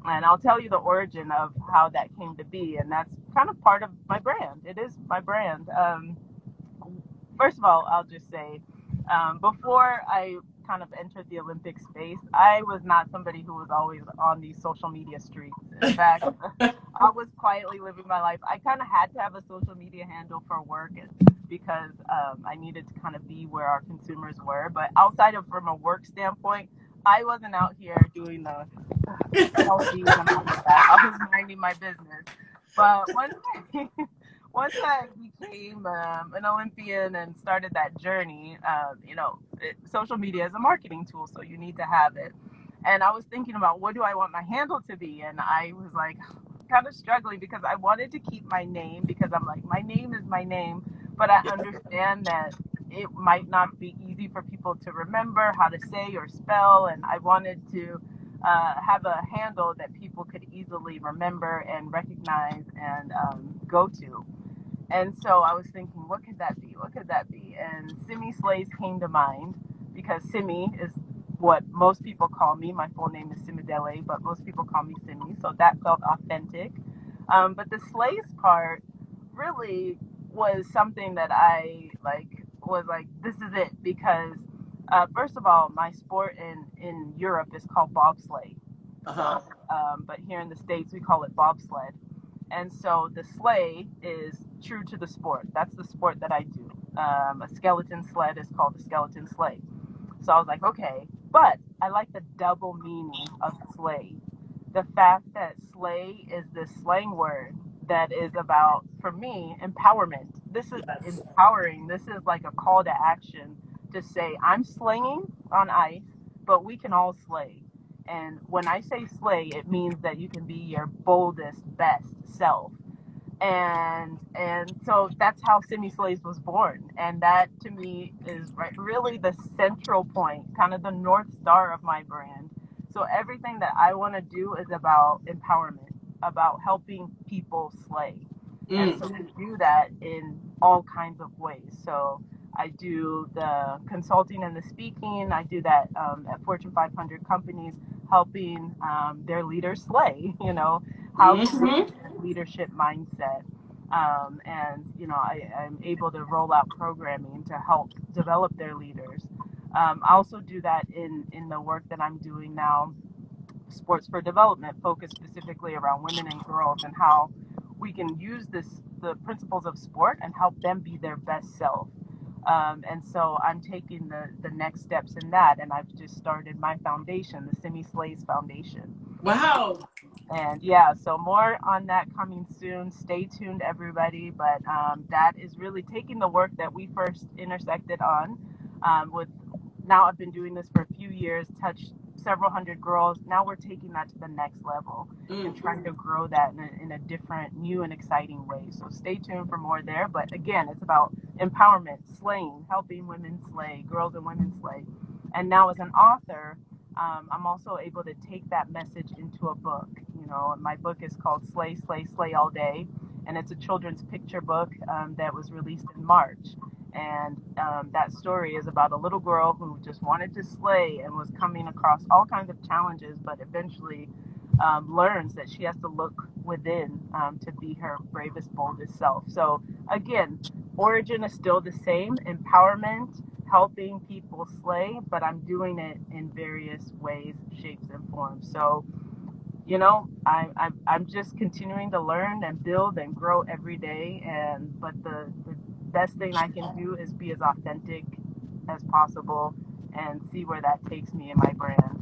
And I'll tell you the origin of how that came to be. And that's kind of part of my brand. It is my brand. First of all, I'll just say, before I kind of entered the Olympic space, I was not somebody who was always on these social media streets. In fact, I was quietly living my life. I kind of had to have a social media handle for work because I needed to kind of be where our consumers were. But outside of from a work standpoint, I wasn't out here doing the selfies and all of that. I was minding my business. But once I became an Olympian and started that journey, social media is a marketing tool, so you need to have it. And I was thinking about what do I want my handle to be, and I was like kind of struggling because I wanted to keep my name because I'm like, my name is my name, but I understand that it might not be easy for people to remember how to say or spell, and I wanted to have a handle that people could easily remember and recognize and go to. And so I was thinking, what could that be? What could that be? And Simi Sleighs came to mind because Simi is what most people call me. My full name is Simidele, but most people call me Simi. So that felt authentic. But the Sleighs part really was something that I was like, this is it. Because first of all, my sport in Europe is called bobsleigh. So, but here in the States, we call it bobsled. And so the sleigh is true to the sport. That's the sport that I do. A skeleton sled is called a skeleton sleigh. So I was like, okay, but I like the double meaning of sleigh. The fact that sleigh is this slang word that is about, for me, empowerment. This is empowering. This is like a call to action to say, I'm slaying on ice, but we can all slay. And when I say slay, it means that you can be your boldest, best self. And so that's how Simi Slays was born. And that to me is really the central point, kind of the North Star of my brand. So everything that I want to do is about empowerment, about helping people slay. And so we do that in all kinds of ways. So I do the consulting and the speaking. I do that at Fortune 500 companies, helping their leaders slay, how to leadership mindset. I'm able to roll out programming to help develop their leaders. I also do that in the work that I'm doing now, Sports for Development, focused specifically around women and girls and how we can use the principles of sport and help them be their best self. And so I'm taking the next steps in that, and I've just started my foundation, the Simi Slays Foundation. Wow. And yeah, so more on that coming soon. Stay tuned, everybody. But that is really taking the work that we first intersected on. With now, I've been doing this for a few years, touched several hundred girls. Now we're taking that to the next level and trying to grow that in a different, new, and exciting way. So stay tuned for more there. But again, it's about empowerment, slaying, helping women slay, girls and women slay. And now, as an author, I'm also able to take that message into a book. My book is called Slay, Slay, Slay All Day, and it's a children's picture book that was released in March. And that story is about a little girl who just wanted to slay and was coming across all kinds of challenges, but eventually learns that she has to look within to be her bravest, boldest self. So again, origin is still the same, empowerment, helping people slay, but I'm doing it in various ways, shapes, and forms. So, I'm just continuing to learn and build and grow every day. But the best thing I can do is be as authentic as possible and see where that takes me in my brand.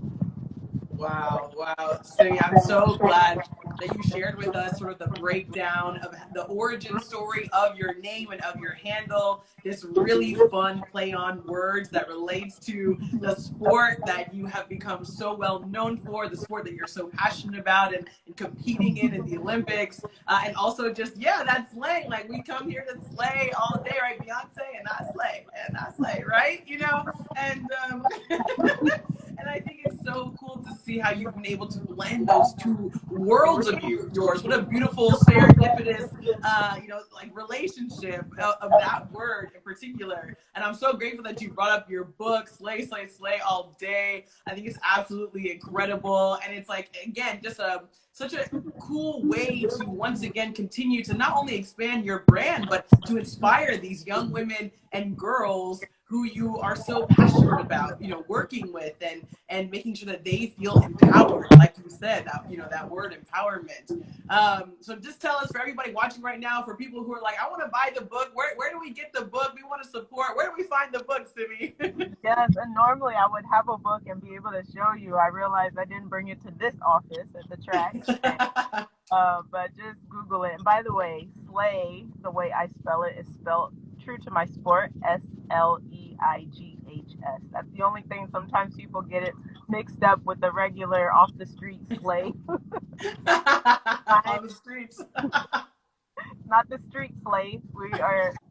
Wow, wow. Simi, I'm so glad that you shared with us sort of the breakdown of the origin story of your name and of your handle. This really fun play on words that relates to the sport that you have become so well known for, the sport that you're so passionate about and competing in the Olympics. And also just, that slang. Like, we come here to slay all day, right? Beyonce and I slay, right? And and I think it's so cool to see how you've been able to blend those two worlds of yours. What a beautiful serendipitous, relationship of that word in particular. And I'm so grateful that you brought up your book, Slay, Slay, Slay All Day. I think it's absolutely incredible. And it's like, again, just such a cool way to once again continue to not only expand your brand, but to inspire these young women and girls who you are so passionate about, working with and making sure that they feel empowered, like you said, that word empowerment. So just tell us, for everybody watching right now, for people who are like, I want to buy the book, where do we get the book? We want to support. Where do we find the book, Simi? Yes, and normally I would have a book and be able to show you. I realized I didn't bring it to this office at the track. But just Google it. And by the way, sleigh, the way I spell it, is spelled true to my sport, Sleighs. That's the only thing. Sometimes people get it mixed up with the regular off the street sleigh. On the streets. It's not the street sleigh.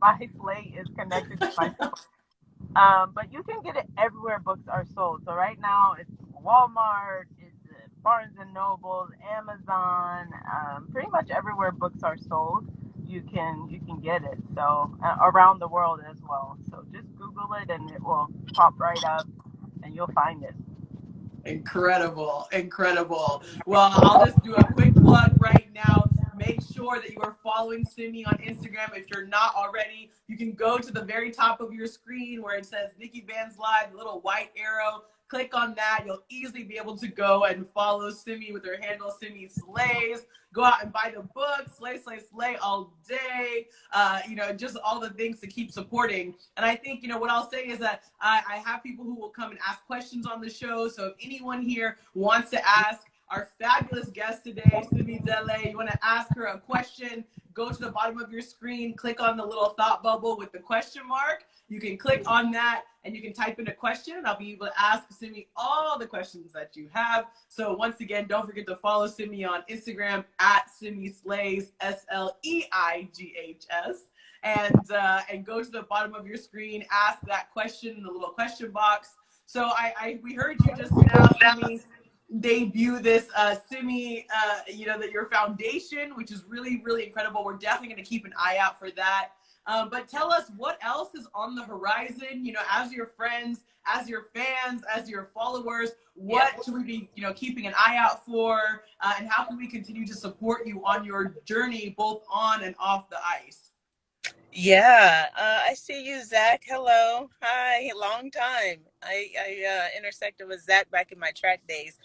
My sleigh is connected to my sport. But you can get it everywhere books are sold. So right now it's Walmart, it's Barnes and Nobles, Amazon, pretty much everywhere books are sold. You can get it. So around the world as well. So just Google it and it will pop right up, and you'll find it. Incredible, incredible. Well, I'll just do a quick plug right now. Make sure that you are following Simi on Instagram. If you're not already, you can go to the very top of your screen where it says NIKKI BANZ Live, the little white arrow. Click on that. You'll easily be able to go and follow Simi with her handle, Simi Slays. Go out and buy the book, Slay, Slay, Slay all day. Just all the things to keep supporting. And I think, what I'll say is that I have people who will come and ask questions on the show. So if anyone here wants to ask our fabulous guest today, Simidele, you want to ask her a question, go to the bottom of your screen, click on the little thought bubble with the question mark. You can click on that and you can type in a question, and I'll be able to ask Simi all the questions that you have. So once again, don't forget to follow Simi on Instagram at Simi Slays, Sleighs, and go to the bottom of your screen, ask that question in the little question box. So we heard you just now, Simi, debut this Simi, that your foundation, which is really, really incredible. We're definitely going to keep an eye out for that. But tell us what else is on the horizon, as your friends, as your fans, as your followers, what should we be, keeping an eye out for, and how can we continue to support you on your journey, both on and off the ice? Yeah, I see you, Zach. Hello. Hi, long time. I intersected with Zach back in my track days.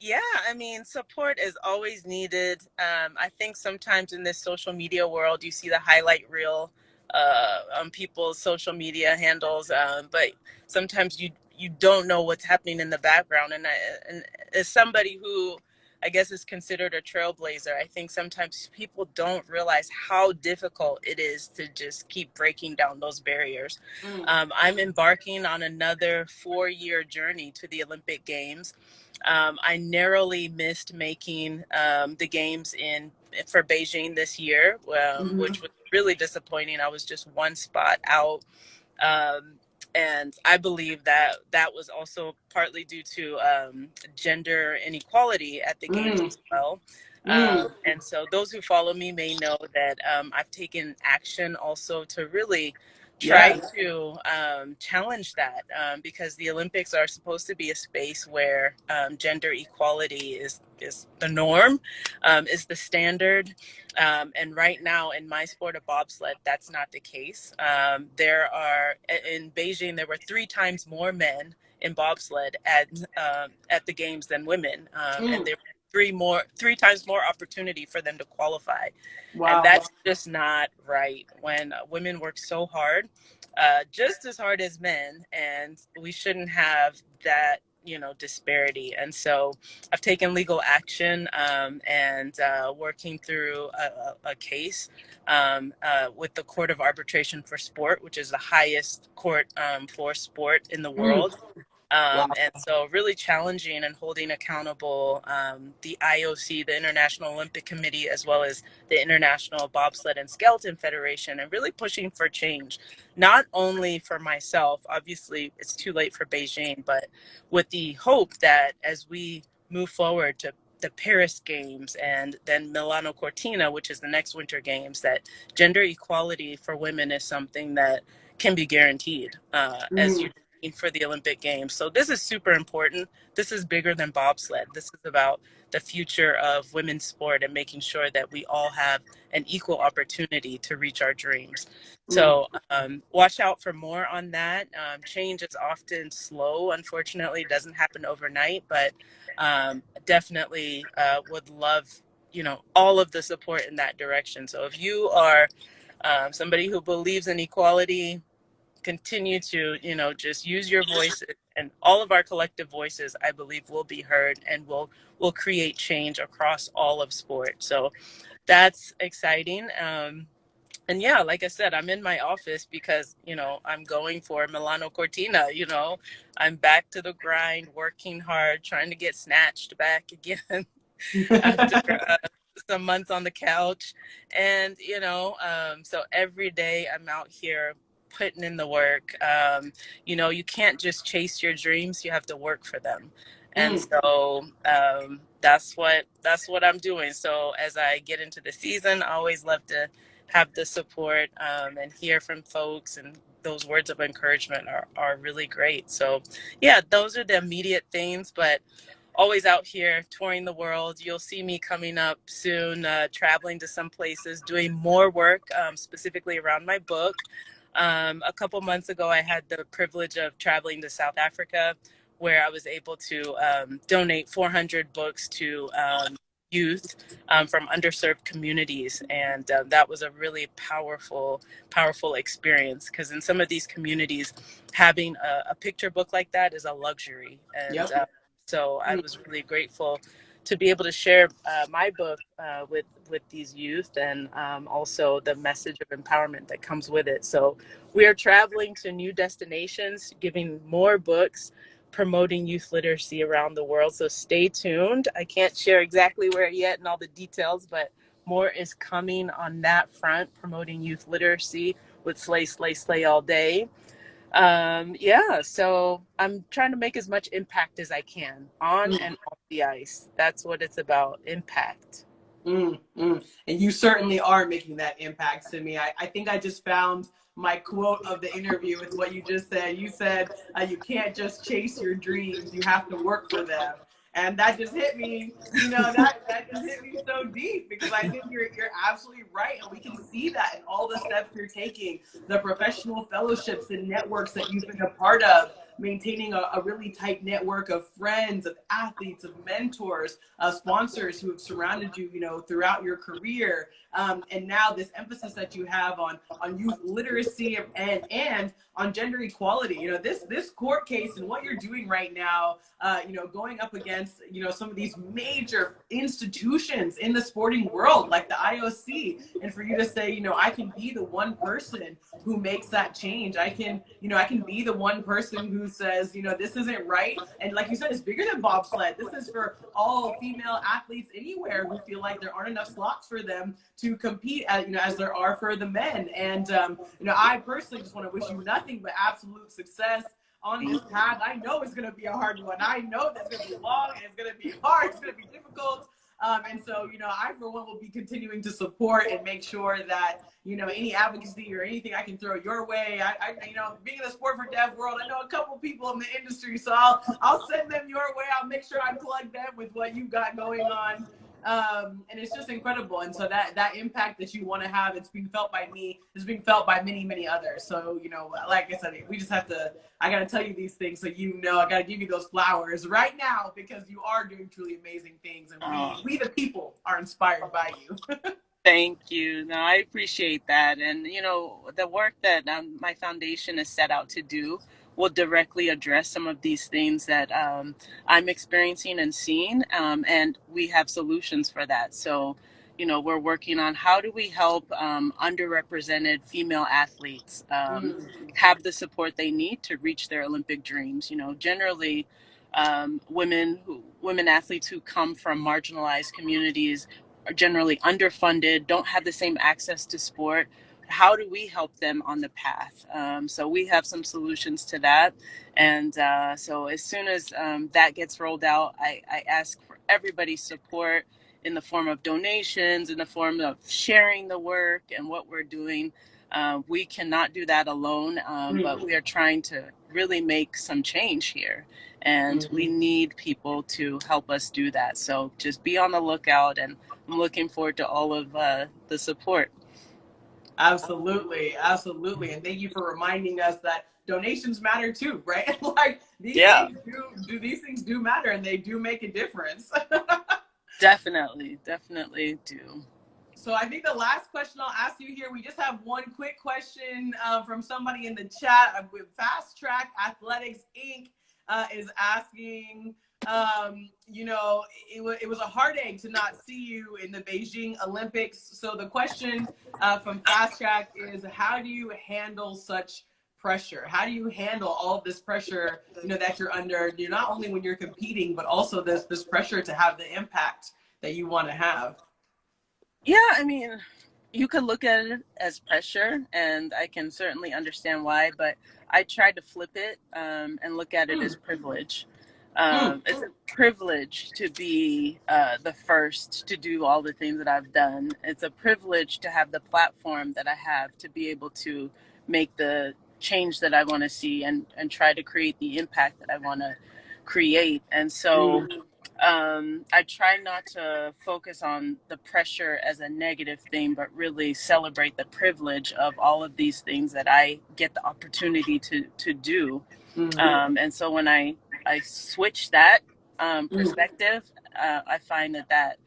Yeah, I mean, support is always needed. I think sometimes in this social media world, you see the highlight reel on people's social media handles, but sometimes you don't know what's happening in the background. And as somebody who I guess is considered a trailblazer, I think sometimes people don't realize how difficult it is to just keep breaking down those barriers. I'm embarking on another 4-year journey to the Olympic Games. I narrowly missed making the games for Beijing this year, which was really disappointing. I was just one spot out. And I believe that was also partly due to gender inequality at the games as well. And so those who follow me may know that I've taken action also to really try to challenge that, because the Olympics are supposed to be a space where gender equality is the norm, is the standard. And right now in my sport of bobsled, that's not the case. In Beijing, there were 3 times more men in bobsled at the games than women, and there were 3 times more opportunity for them to qualify. Wow. And that's just not right when women work so hard, just as hard as men, and we shouldn't have that disparity. And so I've taken legal action, and working through a case with the Court of Arbitration for Sport, which is the highest court for sport in the world. And so really challenging and holding accountable the IOC, the International Olympic Committee, as well as the International Bobsled and Skeleton Federation, and really pushing for change, not only for myself, obviously it's too late for Beijing, but with the hope that as we move forward to the Paris Games and then Milano Cortina, which is the next Winter Games, that gender equality for women is something that can be guaranteed as you for the Olympic Games. So this is super important. This is bigger than bobsled. This is about the future of women's sport and making sure that we all have an equal opportunity to reach our dreams. So watch out for more on that. Change is often slow. Unfortunately, it doesn't happen overnight, but definitely would love, all of the support in that direction. So if you are somebody who believes in equality, continue to, just use your voices, and all of our collective voices, I believe, will be heard and will create change across all of sport. So that's exciting. And yeah, like I said, I'm in my office because, I'm going for Milano Cortina. I'm back to the grind, working hard, trying to get snatched back again after some months on the couch. And, so every day I'm out here putting in the work. You can't just chase your dreams, you have to work for them. And so that's what I'm doing. So as I get into the season, I always love to have the support, and hear from folks, and those words of encouragement are really great. So yeah, those are the immediate things, but always out here touring the world. You'll see me coming up soon, traveling to some places, doing more work, specifically around my book. A couple months ago, I had the privilege of traveling to South Africa, where I was able to donate 400 books to youth from underserved communities. And that was a really powerful experience, because in some of these communities, having a picture book like that is a luxury. And Yep. so I was really grateful to be able to share my book with these youth, and also the message of empowerment that comes with it. So we are traveling to new destinations, giving more books, promoting youth literacy around the world. So stay tuned. I can't share exactly where yet and all the details, but more is coming on that front, promoting youth literacy with Slay All Day. Yeah, so I'm trying to make as much impact as I can on and off the ice. That's what it's about, impact. And you certainly are making that impact, Simi. I think I just found my quote of the interview with what you just said. You said, you can't just chase your dreams, you have to work for them. And that just hit me, that just hit me so deep, because I think you're absolutely right. And we can see that in all the steps you're taking, the professional fellowships and networks that you've been a part of, maintaining a really tight network of friends, of athletes, of mentors, sponsors who have surrounded you, throughout your career. And now this emphasis that you have on youth literacy and on gender equality. This court case and what you're doing right now, going up against, some of these major institutions in the sporting world, like the IOC, and for you to say, I can be the one person who makes that change. I can be the one person who says, this isn't right. And like you said, it's bigger than bobsled. This is for all female athletes anywhere who feel like there aren't enough slots for them to compete as there are for the men. And I personally just want to wish you nothing but absolute success on this path. I know it's going to be a hard one. I know that's going to be long, and it's going to be hard. It's going to be difficult. And so, I, for one, will be continuing to support and make sure that, any advocacy or anything I can throw your way. I being in the sport for deaf world, I know a couple people in the industry, so I'll send them your way. I'll make sure I plug them with what you've got going on. And it's just incredible. And so that impact that you want to have, it's being felt by me, it's being felt by many, many others. So, like I said, we just have to, I got to tell you these things. So, I got to give you those flowers right now, because you are doing truly amazing things. And we the people are inspired by you. Thank you. No, I appreciate that. And, the work that my foundation is set out to do will directly address some of these things that I'm experiencing and seeing. And we have solutions for that. So, we're working on how do we help underrepresented female athletes have the support they need to reach their Olympic dreams. Generally, women athletes who come from marginalized communities are generally underfunded, don't have the same access to sport. How do we help them on the path? So we have some solutions to that. And so as soon as that gets rolled out, I ask for everybody's support in the form of donations, in the form of sharing the work and what we're doing. We cannot do that alone, but we are trying to really make some change here. And we need people to help us do that. So just be on the lookout, and I'm looking forward to all of the support. Absolutely. And thank you for reminding us that donations matter too, right? Like things these things do matter, and they do make a difference. Definitely do. So I think the last question I'll ask you here, we just have one quick question from somebody in the chat with Fast Track Athletics Inc. Is asking, you know, it was a heartache to not see you in the Beijing Olympics. So the question from Fast Track is, how do you handle such pressure? How do you handle all of this pressure, you know, that you're under, you know, not only when you're competing, but also this pressure to have the impact that you want to have? Yeah, I mean, you could look at it as pressure, and I can certainly understand why, but I tried to flip it and look at it as privilege. It's a privilege to be the first to do all the things that I've done. It's a privilege to have the platform that I have to be able to make the change that I want to see and try to create the impact that I want to create. And so I try not to focus on the pressure as a negative thing, but really celebrate the privilege of all of these things that I get the opportunity to do. And so when I switch that perspective, I find that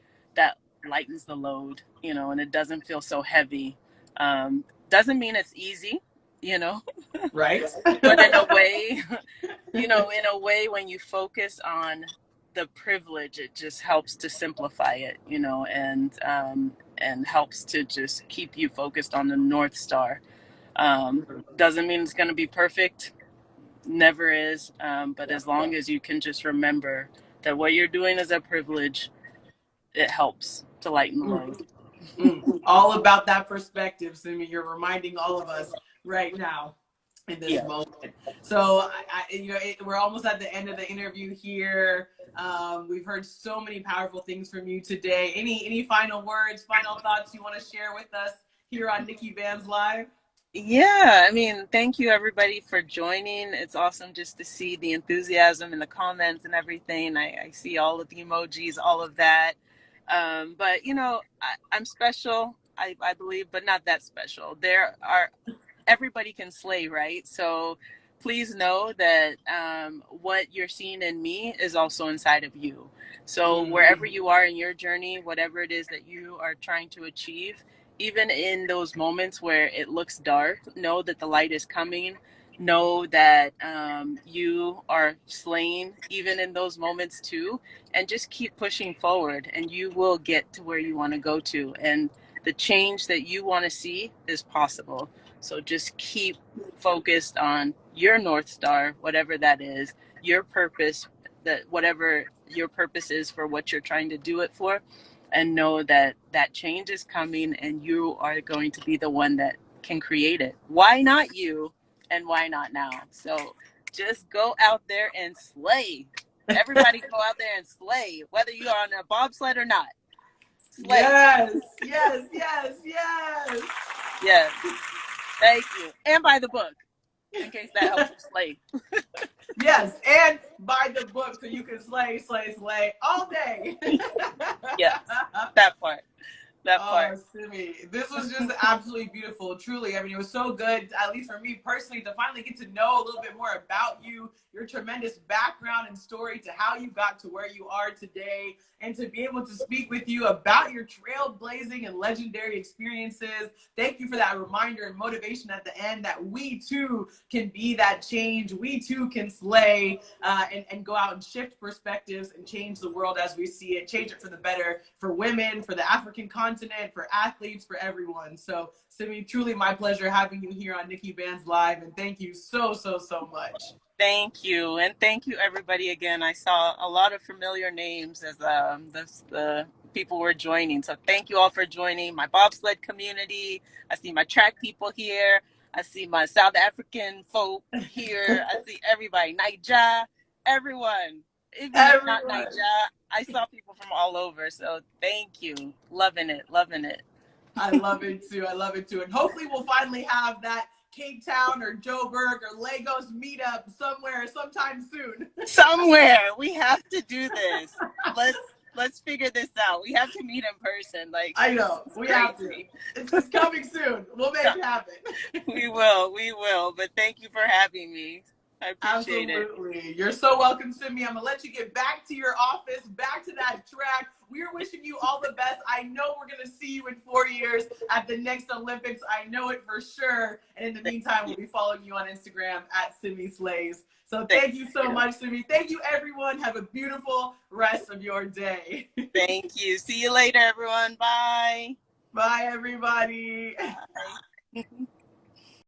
lightens the load, you know, and it doesn't feel so heavy. Doesn't mean it's easy, you know, Right. but in a way, you know, in a way, when you focus on the privilege, it just helps to simplify it, you know, and helps to just keep you focused on the North Star. Doesn't mean it's going to be perfect. Never is. But as long as you can just remember that what you're doing is a privilege, it helps to lighten the load. All about that perspective, Simi. You're reminding all of us right now in this moment. So, you know, we're almost at the end of the interview here. We've heard so many powerful things from you today. Any final words, final thoughts you want to share with us here on NIKKI BANZ Live? Yeah, I mean, thank you everybody for joining. It's awesome just to see the enthusiasm in the comments and everything. I see all of the emojis, all of that. But, you know, I'm special, I believe, but not that special. Everybody can slay, right? So please know that what you're seeing in me is also inside of you. So wherever you are in your journey, whatever it is that you are trying to achieve, even in those moments where it looks dark, know that the light is coming. Know that you are slaying even in those moments too, and just keep pushing forward, and you will get to where you want to go to. And the change that you want to see is possible. So just keep focused on your North Star, whatever that is, your purpose, that whatever your purpose is for what you're trying to do it for, and know that that change is coming and you are going to be the one that can create it. Why not you, and why not now? So just go out there and slay. Everybody go out there and slay, whether you are on a bobsled or not. Slay. Yes, yes, yes, yes. Yes. Thank you. And buy the book, in case that helps you slay. Yes, and buy the book so you can slay, slay, slay all day. Yes, that part. That part. Simi, this was just absolutely beautiful. Truly, I mean, it was so good, at least for me personally, to finally get to know a little bit more about you, your tremendous background and story, to how you got to where you are today, and to be able to speak with you about your trailblazing and legendary experiences. Thank you for that reminder and motivation at the end that we too can be that change. We too can slay and go out and shift perspectives and change the world as we see it, change it for the better, for women, for the African continent, for athletes, for everyone. So, Simi, truly my pleasure having you here on NIKKI BANZ Live, and thank you so, so, so much. Thank you, and thank you everybody again. I saw a lot of familiar names as the people were joining. So thank you all for joining my bobsled community. I see my track people here. I see my South African folk here. I see everybody, Niger, everyone. Even if not Niger, I saw people from all over. So thank you. Loving it, loving it. I love it too. I love it too. And hopefully we'll finally have that Cape Town or Joburg or Lagos meetup somewhere sometime soon. Somewhere. We have to do this. Let's figure this out. We have to meet in person. Like, I know. We have to. It's coming soon. We'll make it happen. We will. But thank you for having me. I appreciate it. Absolutely. You're so welcome, Simi. I'm going to let you get back to your office, back to that track. we're wishing you all the best. I know we're going to see you in 4 years at the next Olympics. I know it for sure. And in the meantime, we'll be following you on Instagram at Simi Slays. So thank you so much, Simi. Thank you, everyone. Have a beautiful rest of your day. Thank you. See you later, everyone. Bye. Bye, everybody. Bye.